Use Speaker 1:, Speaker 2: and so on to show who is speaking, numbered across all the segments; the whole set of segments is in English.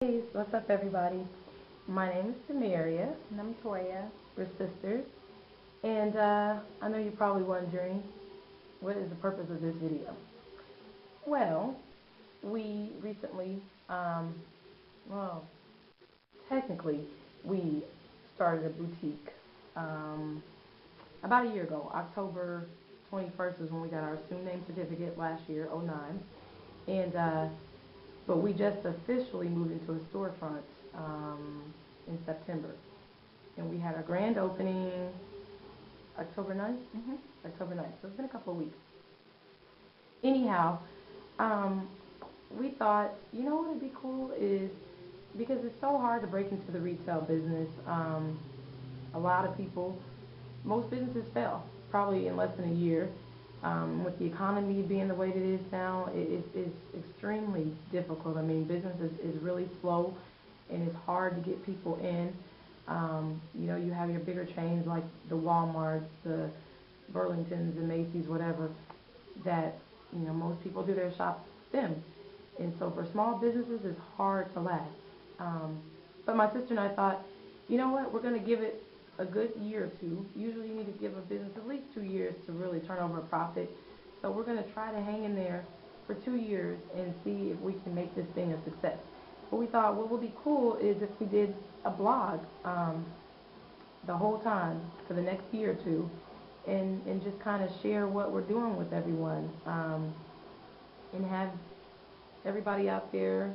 Speaker 1: Hey, what's up, everybody? My name is Samaria.
Speaker 2: And I'm Toya.
Speaker 1: We're sisters. And I know you're probably wondering, what is the purpose of this video? Well, we recently, well, technically, we started a boutique about a year ago. October 21st is when we got our assumed name certificate last year, '09. And but we just officially moved into a storefront in September. And we had our grand opening October 9th? October 9th. So it's been a couple of weeks. Anyhow, we thought, you know what would be cool is, because it's so hard to break into the retail business, a lot of people, most businesses fail, probably in less than a year. With the economy being the way it is now, it's extremely difficult. I mean, business is really slow, and it's hard to get people in. You know, you have your bigger chains like the Walmarts, the Burlingtons, and Macy's, whatever, that, you know, most people do their shops with them. And so for small businesses, it's hard to last. But my sister and I thought, you know what, we're going to give it a good year or two. Usually you need to give a business at least 2 years to really turn over a profit. So we're going to try to hang in there for 2 years and see if we can make this thing a success. But we thought what would be cool is if we did a blog the whole time for the next year or two, and just kind of share what we're doing with everyone, and have everybody out there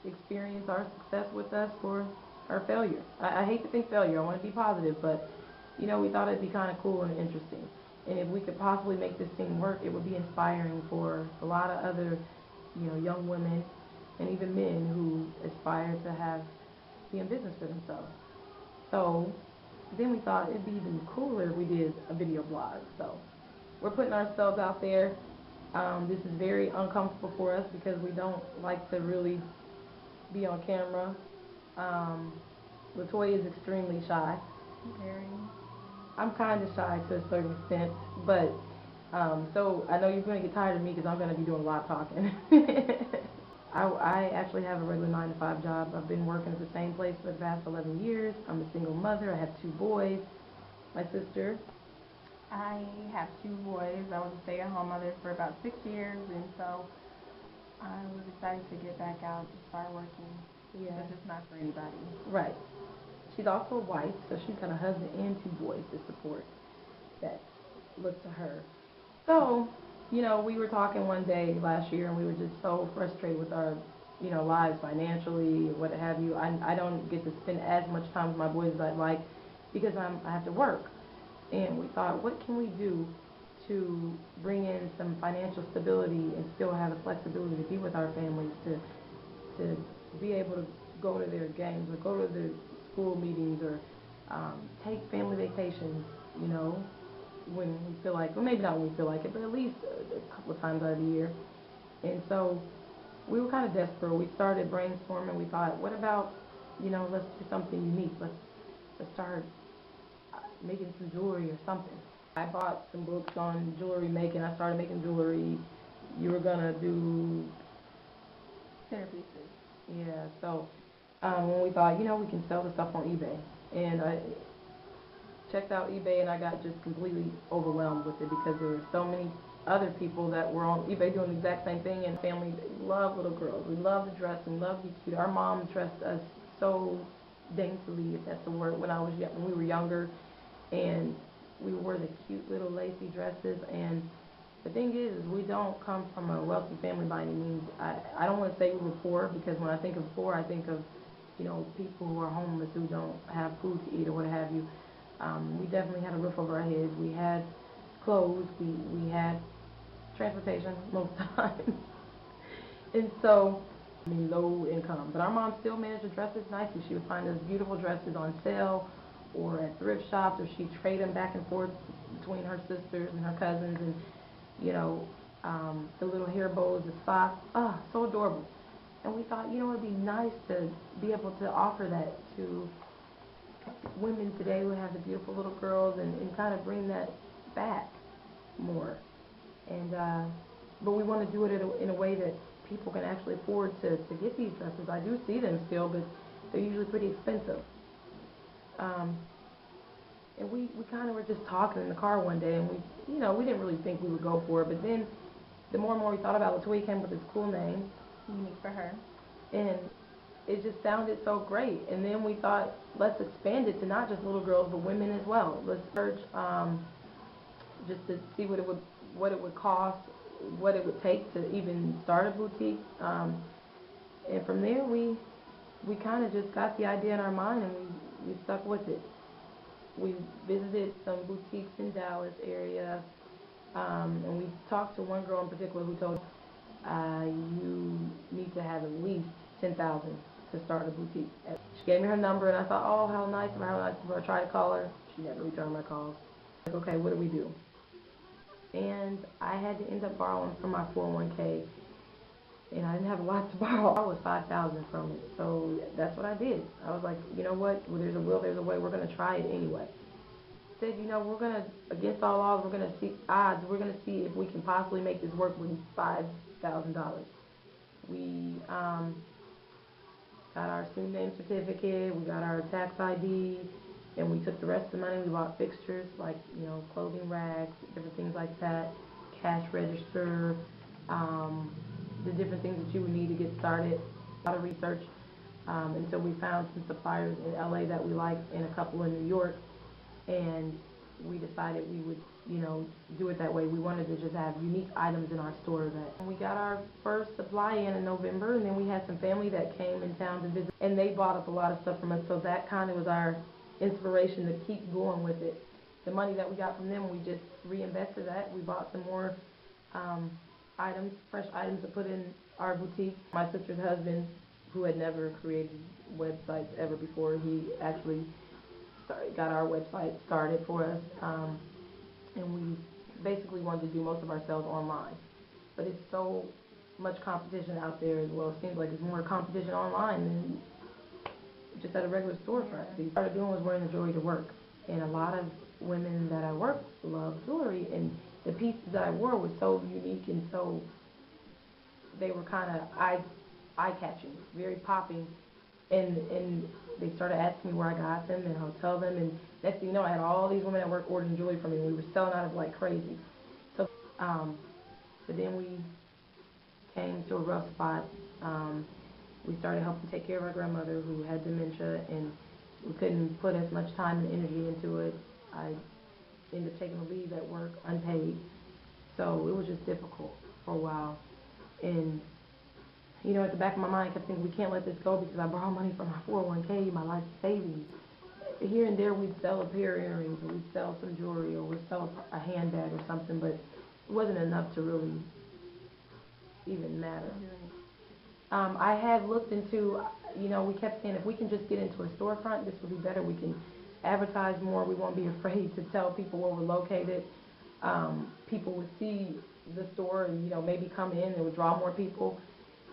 Speaker 1: experience our success with us or our failure. I hate to think failure. I want to be positive, but you know, we thought it'd be kind of cool and interesting. And if we could possibly make this thing work, it would be inspiring for a lot of other, you know, young women and even men who aspire to be in business for themselves. So then we thought it'd be even cooler if we did a video blog. So we're putting ourselves out there. This is very uncomfortable for us because we don't like to really be on camera. Latoya is extremely shy.
Speaker 2: Very.
Speaker 1: I'm kind of shy to a certain extent, but so I know you're going to get tired of me because I'm going to be doing a lot of talking. I actually have a regular 9-to-5 job. I've been working at the same place for the past 11 years. I'm a single mother. I have 2 boys. My sister.
Speaker 2: I have 2 boys. I was a stay-at-home mother for about 6 years, and so I was excited to get back out and start working.
Speaker 1: Yeah.
Speaker 2: Because it's not for anybody.
Speaker 1: Right. She's also a wife, so she's got a husband and 2 boys to support that look to her. So, you know, we were talking one day last year, and we were just so frustrated with our, you know, lives financially, or what have you. I don't get to spend as much time with my boys as I'd like because I have to work. And we thought, what can we do to bring in some financial stability and still have the flexibility to be with our families, to be able to go to their games or go to their school meetings or take family vacations, you know, when we feel like, well, maybe not when we feel like it, but at least a couple of times out of the year. And so we were kind of desperate. We started brainstorming. We thought, what about, you know, let's do something unique. Let's start making some jewelry or something. I bought some books on jewelry making. I started making jewelry. You were gonna do
Speaker 2: centerpieces.
Speaker 1: Yeah, so when we thought, you know, we can sell the stuff on eBay. And I checked out eBay, and I got just completely overwhelmed with it because there were so many other people that were on eBay doing the exact same thing. And family love little girls. We love to dress and love to be cute. Our mom dressed us so daintily, if that's the word, when we were younger. And we wore the cute little lacy dresses. And the thing is, we don't come from a wealthy family by any means. I don't want to say we were poor, because when I think of poor, I think of, you know, people who are homeless, who don't have food to eat or what have you. We definitely had a roof over our heads. We had clothes. We had transportation most times. And so, I mean, low income. But our mom still managed to dress us nicely. She would find us beautiful dresses on sale or at thrift shops, or she'd trade them back and forth between her sisters and her cousins. And you know, the little hair bows, the socks, so adorable. And we thought, you know, it'd be nice to be able to offer that to women today who have the beautiful little girls, and kind of bring that back more. And but we want to do it in a way that people can actually afford to get these dresses. I do see them still, but they're usually pretty expensive. Um, and we kind of were just talking in the car one day, and we didn't really think we would go for it, but then the more and more we thought about it, Latoya came up with this cool name.
Speaker 2: Unique for her.
Speaker 1: And it just sounded so great. And then we thought, let's expand it to not just little girls, but women as well. Let's search just to see what it would cost, what it would take to even start a boutique. And from there, we kind of just got the idea in our mind, and we stuck with it. We visited some boutiques in Dallas area, and we talked to one girl in particular who told us, you need to have at least $10,000 to start a boutique. She gave me her number, and I thought, oh, how nice of her, how nice of her. I tried to call her. She never returned my calls. Like, okay, what do we do? And I had to end up borrowing from my 401k, and I didn't have a lot to borrow. I was $5,000 from it, so that's what I did. I was like, you know what? Well, there's a will, there's a way. We're going to try it anyway. Said, we're going to, against all odds, we're going to see odds. We're going to see if we can possibly make this work with $5,000. We got our student name certificate, we got our tax ID, and we took the rest of the money. We bought fixtures like, clothing racks, different things like that, cash register, the different things that you would need to get started. A lot of research, and so we found some suppliers in LA that we liked and a couple in New York, and we decided we would, do it that way. We wanted to just have unique items in our store. That we got our first supply in November, and then we had some family that came in town to visit, and they bought up a lot of stuff from us, so that kind of was our inspiration to keep going with it. The money that we got from them, we just reinvested that. We bought some more items, fresh items to put in our boutique. My sister's husband, who had never created websites ever before, he actually got our website started for us, and we basically wanted to do most of our sales online. But it's so much competition out there as well. It seems like there's more competition online than just at a regular storefront. So we started doing was wearing the jewelry to work. And a lot of women that I work with love jewelry, and the pieces that I wore were so unique and so, they were kind of eye-catching, very popping. And they started asking me where I got them, and I'll tell them, and next thing you know, I had all these women at work ordering jewelry from me, and we were selling out of like crazy. So, but then we came to a rough spot. We started helping take care of our grandmother who had dementia, and we couldn't put as much time and energy into it. I ended up taking a leave at work, unpaid, so it was just difficult for a while. And at the back of my mind, I kept thinking, we can't let this go because I borrow money from my 401k, my life savings. Here and there, we'd sell a pair of earrings, or we'd sell some jewelry, or we'd sell a handbag or something, but it wasn't enough to really even matter. I had looked into, we kept saying, if we can just get into a storefront, this will be better. We can advertise more. We won't be afraid to tell people where we're located. People would see the store and, maybe come in. It would draw more people.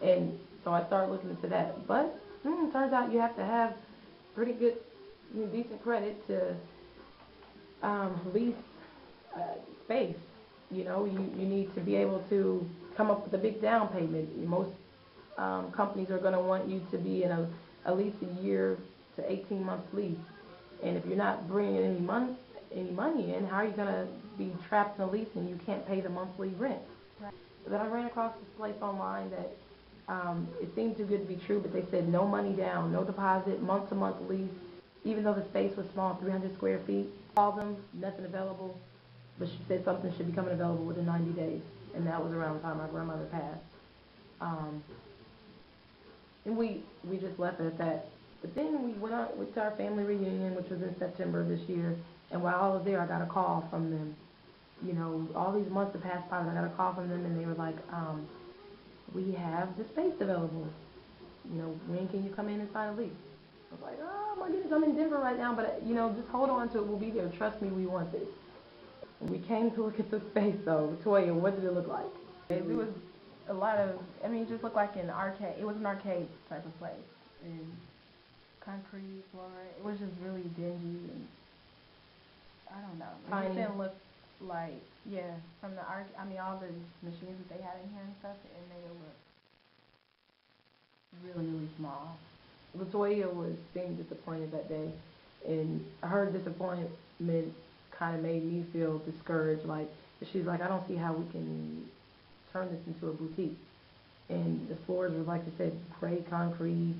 Speaker 1: And so I started looking into that. But it turns out you have to have pretty good, decent credit to lease space. You need to be able to come up with a big down payment. Most companies are going to want you to be in at least a year to 18 months lease. And if you're not bringing any money in, how are you going to be trapped in a lease and you can't pay the monthly rent? Right. So then I ran across this place online that it seemed too good to be true, but they said no money down, no deposit, month-to-month lease. Even though the space was small, 300 square feet, called them, nothing available, but she said something should be coming available within 90 days, and that was around the time my grandmother passed. And we just left it at that. But then we went to our family reunion, which was in September of this year, and while I was there, I got a call from them. All these months have passed by, and I got a call from them, and they were like, we have the space available. When can you come in and sign a lease? I was like, oh my goodness, I'm in Denver right now, but just hold on to it. We'll be there. Trust me, we want this. And we came to look at the space, though. Toya, what did it look like?
Speaker 2: It was a lot of, it just looked like an arcade. It was an arcade type of place. And concrete floor. It was just really dingy, and I don't know. It didn't look like, from the all the machines that they had in here and stuff, it made it look really, really small.
Speaker 1: Latoya seemed disappointed that day, and her disappointment kind of made me feel discouraged. Like, she's like, I don't see how we can turn this into a boutique. And the floors were, like I said, gray concrete,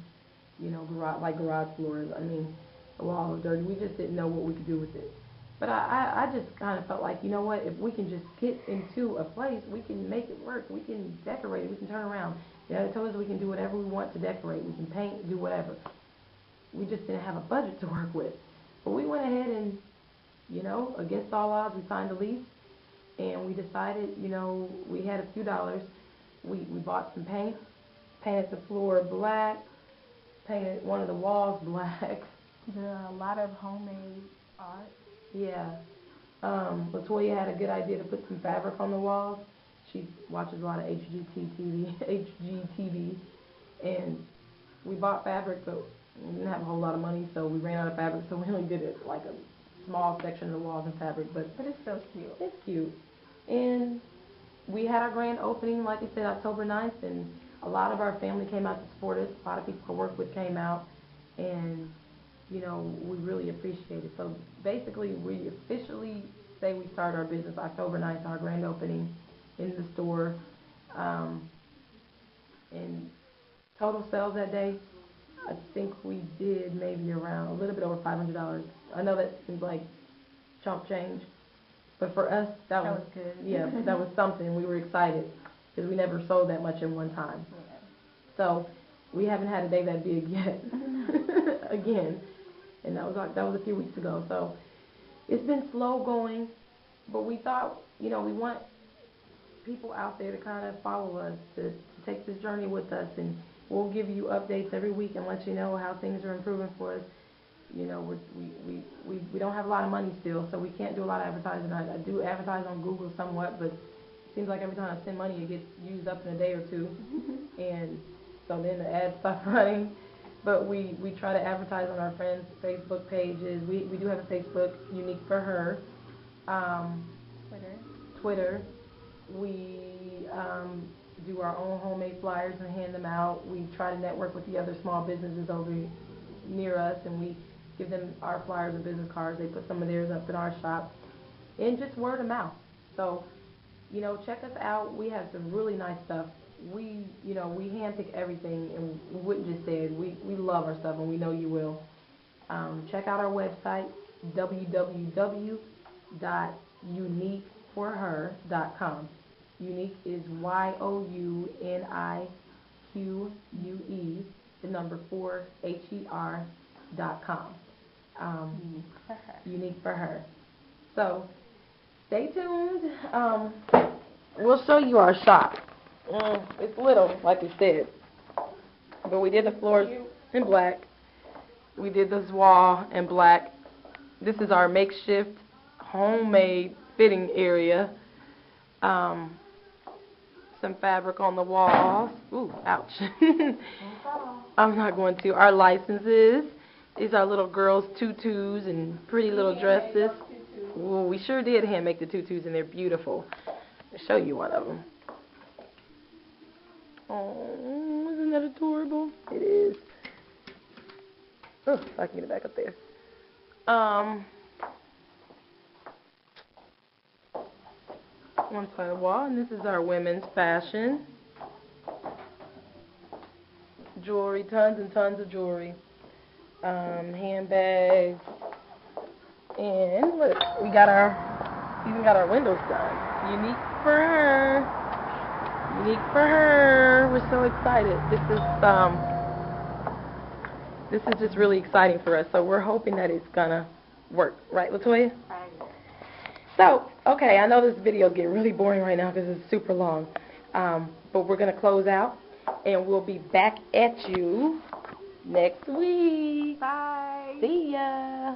Speaker 1: you know, garage floors. I mean, the walls were dirty. We just didn't know what we could do with it. But I just kind of felt like, you know what, if we can just get into a place, we can make it work. We can decorate it. We can turn around. Yeah, they told us we can do whatever we want to decorate. We can paint, do whatever. We just didn't have a budget to work with. But we went ahead and, you know, against all odds, we signed a lease. And we decided, you know, we had a few dollars. We bought some paint, painted the floor black, painted one of the walls black.
Speaker 2: Did a lot of homemade art.
Speaker 1: Yeah. Latoya had a good idea to put some fabric on the walls. She watches a lot of HGTV, and we bought fabric, but we didn't have a whole lot of money, so we ran out of fabric, so we only did it like a small section of the walls in fabric, but
Speaker 2: it's so cute.
Speaker 1: It's cute. And we had our grand opening, like I said, October 9th, and a lot of our family came out to support us. A lot of people I work with came out, and, you know, we really appreciate it. So basically, we officially say we start our business October 9th, our grand opening in the store. And total sales that day, I think we did maybe around a little bit over $500. I know that seems like chump change, but for us, that was
Speaker 2: good.
Speaker 1: Yeah, that was something. We were excited because we never sold that much in one time.
Speaker 2: Yeah.
Speaker 1: So we haven't had a day that big yet. Again, and that was a few weeks ago. So it's been slow going, but we thought, you know, we want people out there to kind of follow us, to take this journey with us, and we'll give you updates every week and let you know how things are improving for us. You know, we don't have a lot of money still, so we can't do a lot of advertising. I do advertise on Google somewhat, but it seems like every time I send money, it gets used up in a day or two, and so then the ads stop running. But we try to advertise on our friends' Facebook pages. We do have a Facebook, Unique for Her. Twitter. We do our own homemade flyers and hand them out. We try to network with the other small businesses over near us, and we give them our flyers and business cards. They put some of theirs up in our shop, and just word of mouth. So, you know, check us out. We have some really nice stuff. We handpick everything, and we wouldn't just say it. We love our stuff, and we know you will. Check out our website, www.uniqueforher.com. Unique is YOUNIQUE, the number 4HER.com. Unique for Her. So stay tuned. We'll show you our shop. It's little, like we said, but we did the floors in black. We did this wall in black. This is our makeshift homemade fitting area. Some fabric on the walls. Ooh, ouch. I'm not going to. Our licenses. These are little girls' tutus and pretty little dresses. Ooh, we sure did hand make the tutus, and they're beautiful. I'll show you one of them. Oh, isn't that adorable? It is. Oh, if I can get it back up there. One side of the wall, and this is our women's fashion. Jewelry, tons and tons of jewelry. Handbags. And look, we got even got our windows done. Unique for Her. Unique for Her. We're so excited. This is just really exciting for us. So we're hoping that it's gonna work, right, Latoya?
Speaker 2: Right.
Speaker 1: So, okay, I know this video is getting really boring right now because it's super long, but we're gonna close out, and we'll be back at you next week.
Speaker 2: Bye.
Speaker 1: See ya.